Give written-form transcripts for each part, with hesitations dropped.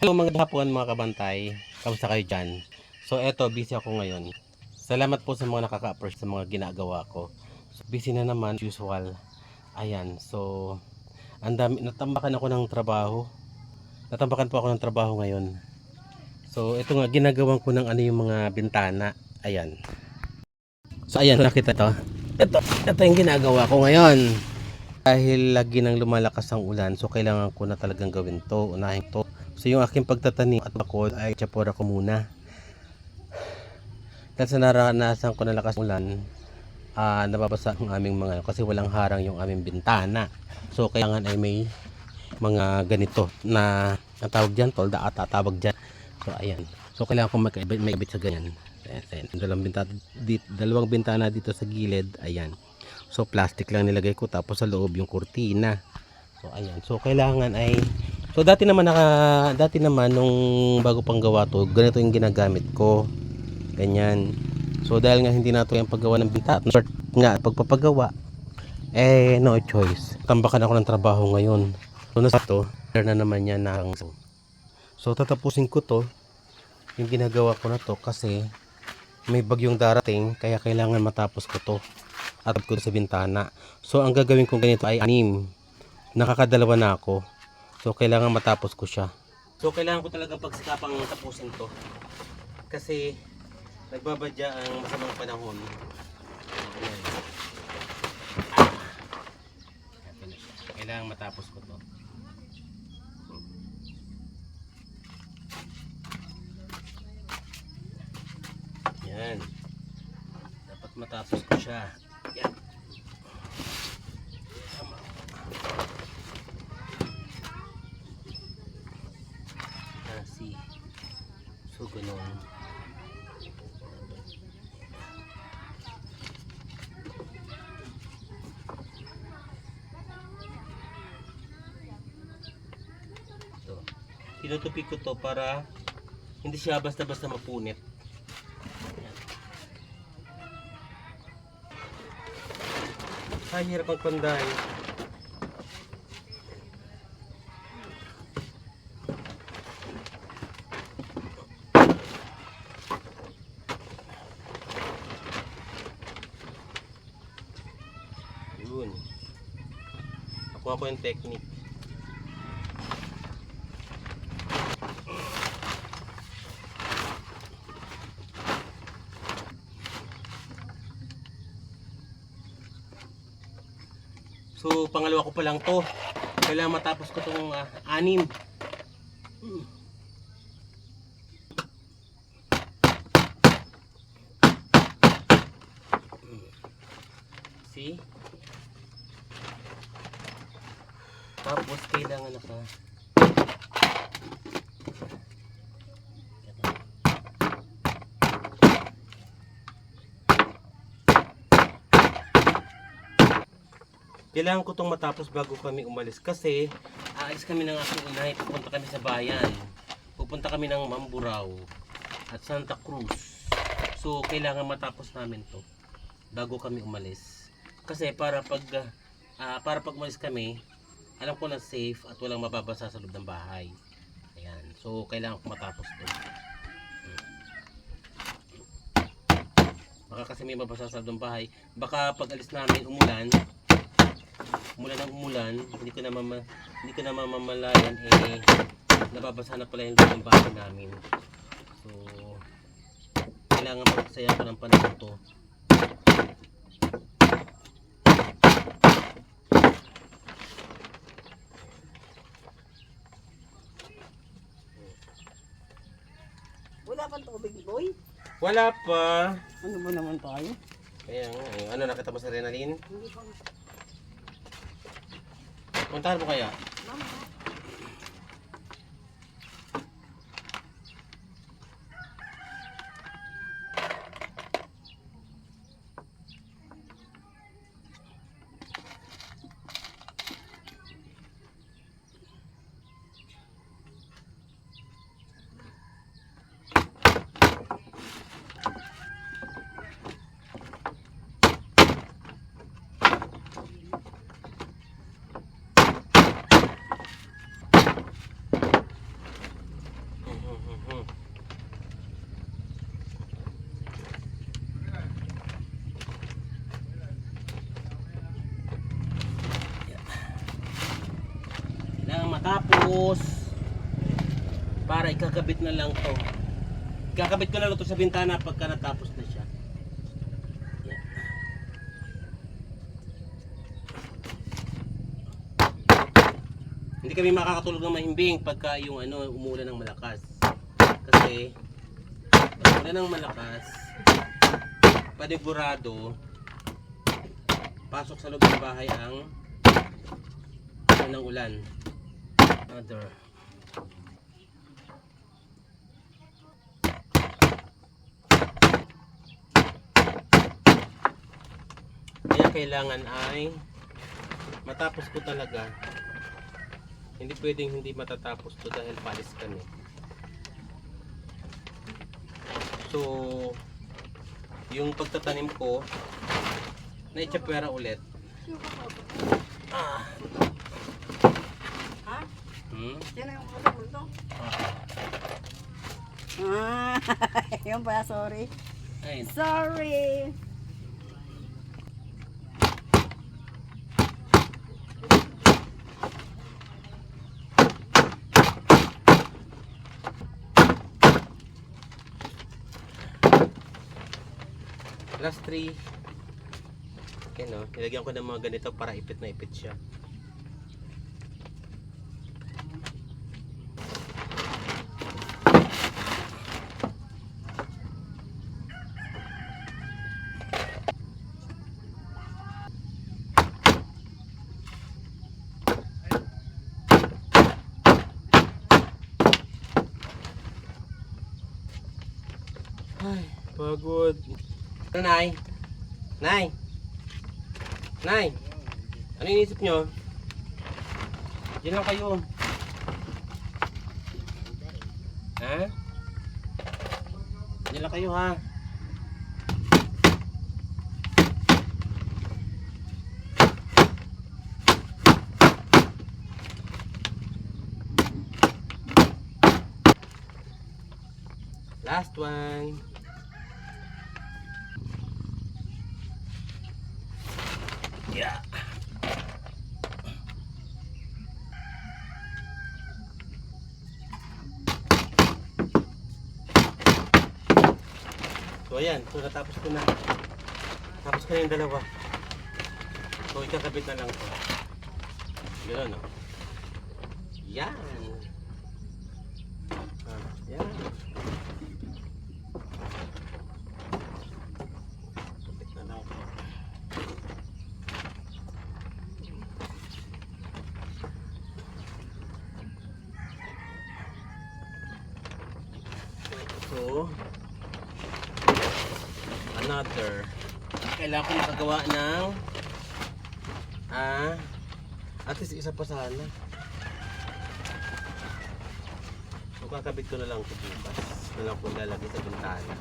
Hello mga hapon mga kabantay, kamusta kayo dyan? So eto, busy ako ngayon. Salamat po sa mga nakaka-approach sa mga ginagawa ko. So, busy na naman, usual. Ayan, so ang dami, natambakan ako ng trabaho. Natambakan po ako ng trabaho ngayon. So ito nga, ginagawan ko ng ano yung mga bintana. Ayan. So ayan, nakita to. Ito yung ginagawa ko ngayon. Dahil lagi nang lumalakas ang ulan, so kailangan ko na talagang gawin to, unahin to. So yung aking pagtatanim at bakod ay tsapora ko muna. Dahil sa naranasan ko na lakas ng ulan, nababasa ang aming mga kasi walang harang yung aming bintana. So kailangan ay may mga ganito na ang tawag dyan, tolda at tawag dyan. So ayan. So kailangan ko may ibit sa ganyan. Ayan. Dalawang bintana dito sa gilid. Ayan. So plastic lang nilagay ko, tapos sa loob yung kurtina. So ayan. So kailangan ay dati naman nung bago pang gawa to, ganito yung ginagamit ko. Ganyan. So dahil nga hindi na to yung paggawa ng bintana, short nga pagpapagawa, no choice. Tambakan ako ng trabaho ngayon. So nasa to, na naman yan na. So tatapusin ko to, yung ginagawa ko na to kasi may bagyong darating, kaya kailangan matapos ko to at ko sa bintana. So ang gagawin ko ganito ay 6. Nakakadalawa na ako. So kailangan matapos ko siya. So kailangan ko talaga pagsikapang tapusin to. Kasi nagbabadya ang masamang panahon. Kailangan matapos ko to. Yan. Dapat matapos ko siya. Yan. Kasi so ganoon. Ito. Tinutupik ko to para hindi siya basta-basta mapunit. Ay, hirap ang panday. Yun. Nakuha ko yung technique. So, pangalawa ko pa lang to. Kailangan matapos ko itong 6. See? Tapos, kailangan naka kailangan ko itong matapos bago kami umalis kasi aalis kami ng aking inay, pupunta kami sa bayan, pupunta kami ng Mamburao at Santa Cruz. So kailangan matapos namin to bago kami umalis kasi para pag umalis kami, alam ko na safe at walang mababasa sa loob ng bahay. Ayan. So kailangan ko matapos to. Baka kasi may mabasa sa loob ng bahay, baka pag alis namin umulan hindi ko na mamamalayan nababasa na pala yung loob ng bahay namin. So kailangan pagsayan ko ng panahon to. Wala pang tubig, boy? Wala pa. Ano ba naman tayo? Kaya nga, ano nakita mo sa Renalyn? Hindi pa nga. Puntahan mo kaya? Mama. para ikakabit na lang to. Ikakabit ko na lang to sa bintana pagka natapos na siya. Yan. Hindi kami makakatulog ng mahimbing pagka yung umulan ng malakas. Kasi pag umulan ng malakas, panigurado pasok sa loob ng bahay ang ng ulan. Another. Kaya kailangan ay matapos ko talaga. Hindi pwedeng hindi matatapos to dahil palis kami. So, yung pagtatanim ko na itsapwera ulit. Ah. Ha? Sino yung ulo mo to? Yun pala, sorry. Ayun. Sorry! Last 3. Okay, no? Nilagyan ko ng mga ganito para ipit na ipit siya. Ay, pagod. Nay? Nay? Nay? Ano iniisip nyo? Diyan lang kayo. Ha? Diyan lang kayo ha. Last one. Yeah. So ayan, so natapos ko na. Tapos ko na yung dalawa. So ikakabit na lang to. Gano'n, no? Yan. Yan. Kabit na lang to. So, another. Kailangan ko nakagawa ng at least isa pa sana. So, kakabit ko na lang ito bukas. Na lang ko ilalagay sa bintana.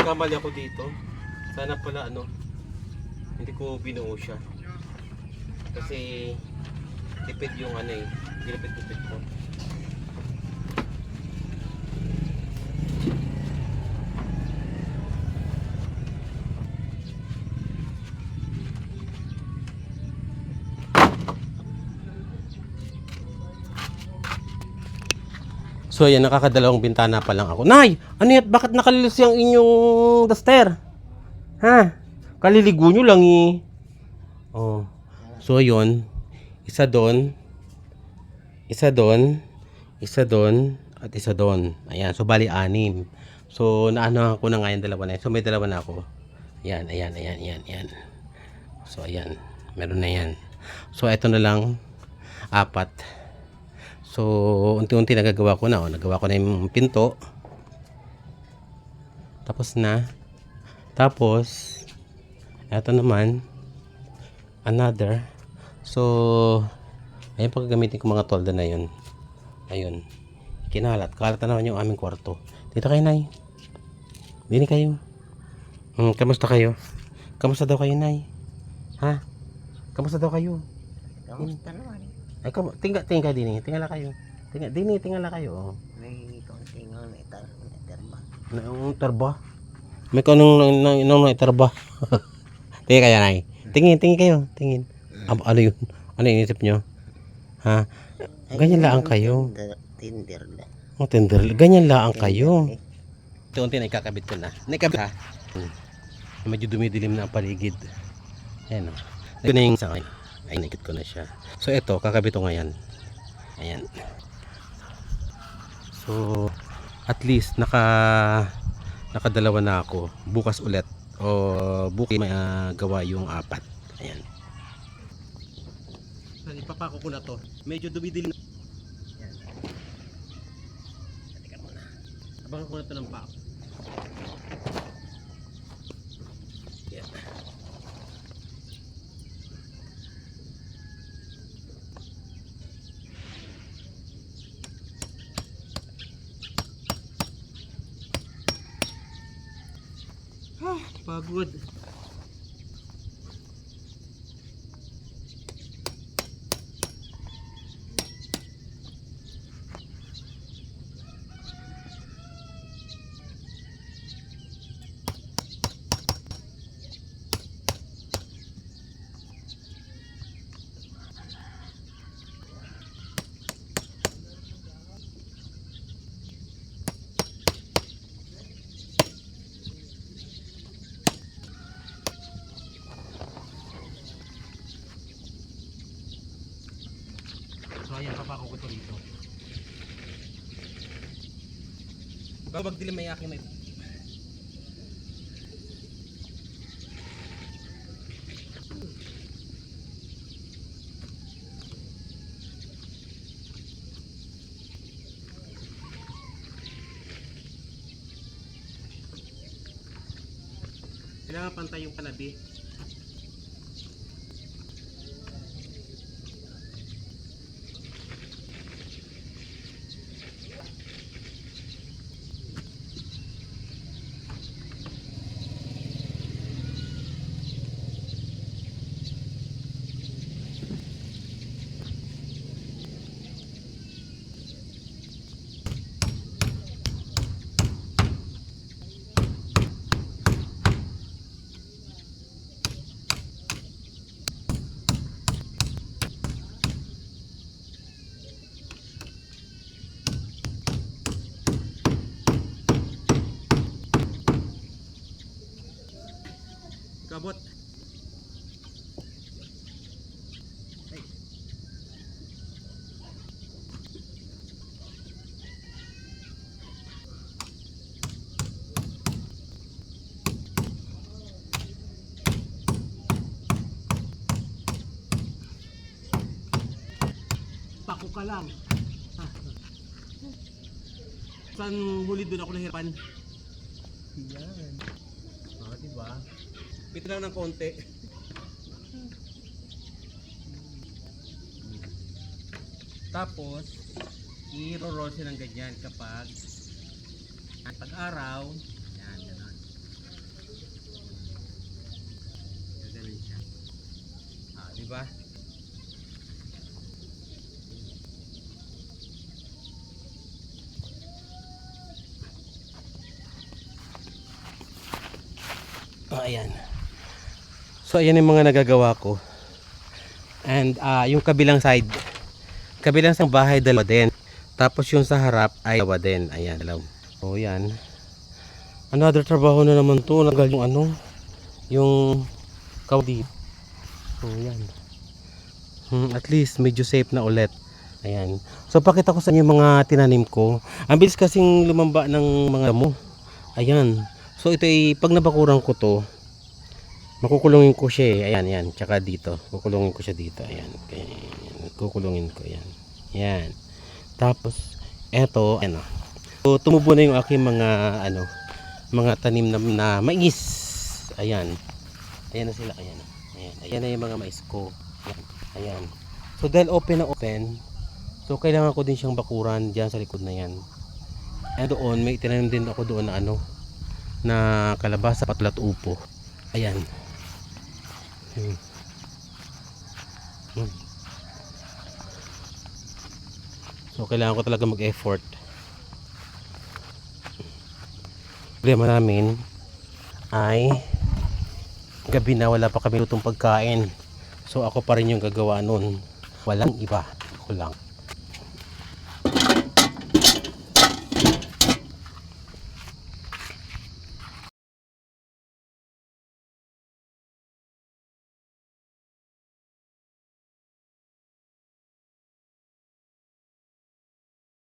Kamali ako dito. Sana pala hindi ko binuo siya. Kasi tipid yung ginipit-tipid ko. So ayan, nakakadalawang bintana pa lang ako. Nay! Ano yan? Bakit nakalilis yung inyong duster? Ha? Kaliligo nyo lang eh. Oh. So ayun, isa doon, isa doon, isa doon, at isa doon. Ayan, so bali 6. So naano ko na nga yung dalawa na yan. So may dalawa na ako. Ayan, ayan, ayan, ayan, ayan. So ayan, meron na yan. So ito na lang 4. So unti-unti nagagawa ko na. Nagawa ko na yung pinto. Tapos na. Tapos ito naman another. So ayun, pagkagamitin ko mga tolda na yun. Ayun, kinalat. Kalat na naman yung aming kwarto. Dito kayo, Nay. Dini kayo. Kamusta kayo? Kamusta daw kayo, Nay? Ha? Kamusta daw kayo? Kamusta naman? Ay, tingga din. Tingala kayo. Tingnan lang kayo. May konting terma. Ang tarba. May kanong nang tarba. Tingin kaya nay. Tingin kayo. Tingin. Ano yun? Ano inisip nyo? Ha? Ganyan lang kayo. Tinder lang. Oh, tender. Ganyan lang kayo. Unti na ikakabit ko na. Nakabit ha. Medyo dumidilim na ang paligid. Ayan o. Ito na yung sa akin. Ay, nakit ko na siya. So ito, kakabit ko ngayon. Ayan. So, at least nakadalawa na ako. Bukas ulit. O bukas may gawa yung 4. Ayan. So, ipapako ko na to. Medyo dumidilim na. Ayan. Teka muna. Abangan ko na to ng pako. Ayan. Pagod. So ayan, papako ko to dito. Bago magdilim may aking may... Kailangan pantay yung kalabi. Kabot. Ay. Pako ka lang. Saan huli doon ako nahirapan? Yan. Diba? Pito lang ng konti. Tapos, i-roll siya ng ganyan kapag pag-araw. Yan, gano'n. Gano'n siya. Diba? Ayan. So ayan yung mga nagagawa ko. And yung kabilang side, kabilang sa bahay dalawa din. Tapos yung sa harap ay dalawa din. Ayan, dalawa. So yan. Another trabaho na naman to. Nagal yung ano, yung kawdi. So yan. At least medyo safe na ulit. Ayan. So pakita ko sa inyo yung mga tinanim ko. Ang bilis kasing lumamba ng mga damo. Ayan. So ito ay pag nabakuran ko to, makukulungin ko siya eh. Ayan, yan. Tsaka dito. Kukulungin ko siya dito. Ayan. Kukulungin ko. Ayan. Yan. Tapos, eto, ano. So, tumubo na yung aking mga, ano, mga tanim na mais. Ayan. Ayan na sila. Ayan. Ayan. Ayan na yung mga mais ko. Ayan. Ayan. So, dahil open na open, so, kailangan ko din siyang bakuran dyan sa likod na yan. And doon, may tinanim din ako doon na, ano, na kalabasa, patlat, upo. Ayan. So kailangan ko talaga mag-effort. Problema namin ay gabi na, wala pa kami lutong pagkain. So ako pa rin yung gagawa nun. Walang iba. Ako lang.